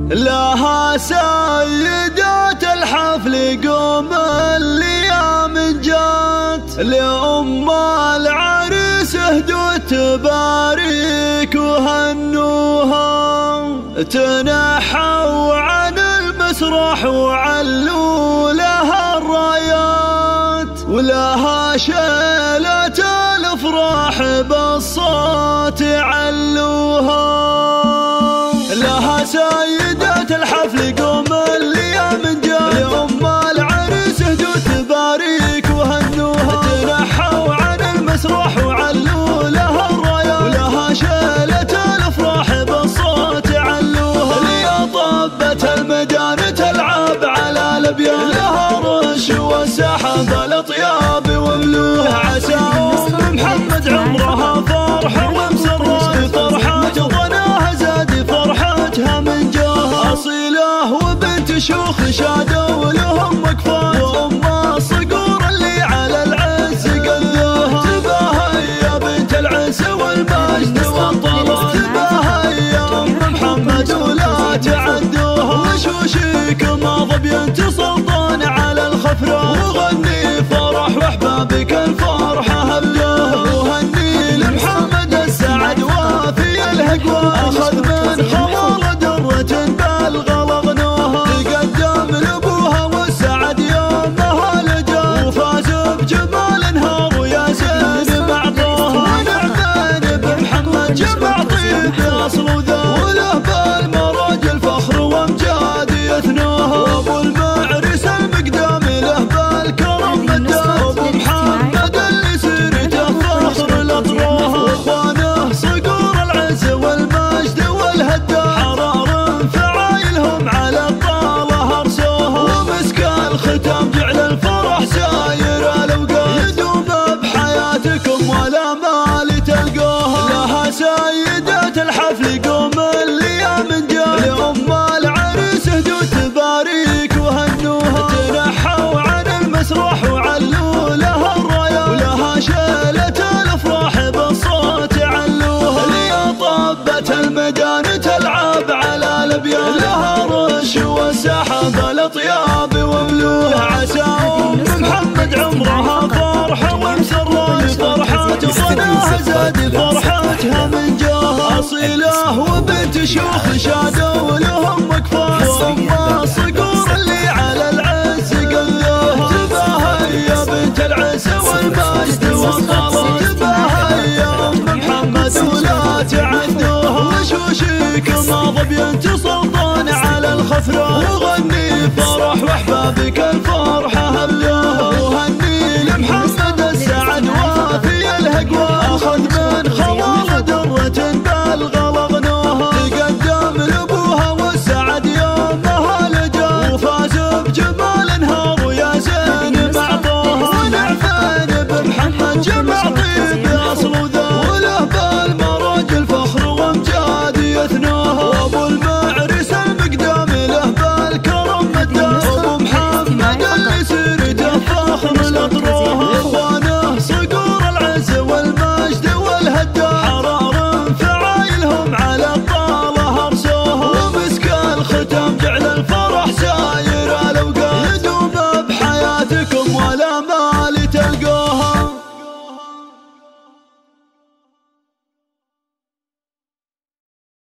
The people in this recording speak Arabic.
لها سيدات الحفل قوم الايام جات، لأم العريس اهدوا تباريك وهنوها، تنحوا عن المسرح وعلوا لها الرايات، ولها شيلة الافراح بالصوت علوها. لها سيدات الحفل قوم الايام جات، لأم العريس اهدوا تباريك وهنوها، تنحوا عن المسرح وعلوا لها الرايات، ولها شيلة الافراح بالصوت علوها. ليا طبت الميدان تلعب على الابيان، لها رش وسحب الاطياب وملوها، عسى ام محمد عمرها فرحه ومسره بفرحه، ظناها زاد فرحتها من جاها، اصيله وبنت شيوخ شادوا لهم وقفات، وام الصقور اللي على العز قدوها، تباهي يا بنت العز والمجد والطلال، تباهي يا ام محمد ولا تعدوها، وشوشيك ما ظبي سلطان على الخفرة، وغني فرح واحبابك الفرحة هبدوها، وهني لمحمد السعد وافي الهقوى، اخذ من خمار درة بالغلا غنوها، تقدم لابوها والسعد يومها لجا، وفاز بجمال نهار ويا زين معطوها، ونعمان بمحمد جمع طيب اصل وذا، وله بالمراج الفخر وامجاد يثنوها، وابو المعرس المقدام له بالكرم مداه، وابو محمد اللي سيرته فخر الاطروها، واخوانه صقور العز والمجد والهداه، حرار فعايلهم على الطاله ارسوها، ومسك الختام جعل الفرح ساير الاوقات، يدوم بحياتكم ولا مال تلقوها. لها سيدات الحفل قوم الايام جات، لأم العريس اهدوا تباريك وهنوها، تنحوا عن المسرح وعلوا لها الرايات، ولها شيلة الافراح بالصوت علوها. ليا طبت الميدان تلعب على الابيان، لها رش وسحب الاطياب وملوها، عسى ام محمد عمرها فرحه ومسره بفرحه، ظناها زاد فرحتها من جاها، اصيله وبنت شيوخ شادوا لهم وقفات، وام الصقور اللي على العز قدوها، تباهي يا بنت العز والمجد والطلال، تباهي يا ام محمد ولا تعدوها، وشوشيك ما ظبي سلطان على الخفرة، وغني فرح واحبابك الفرحة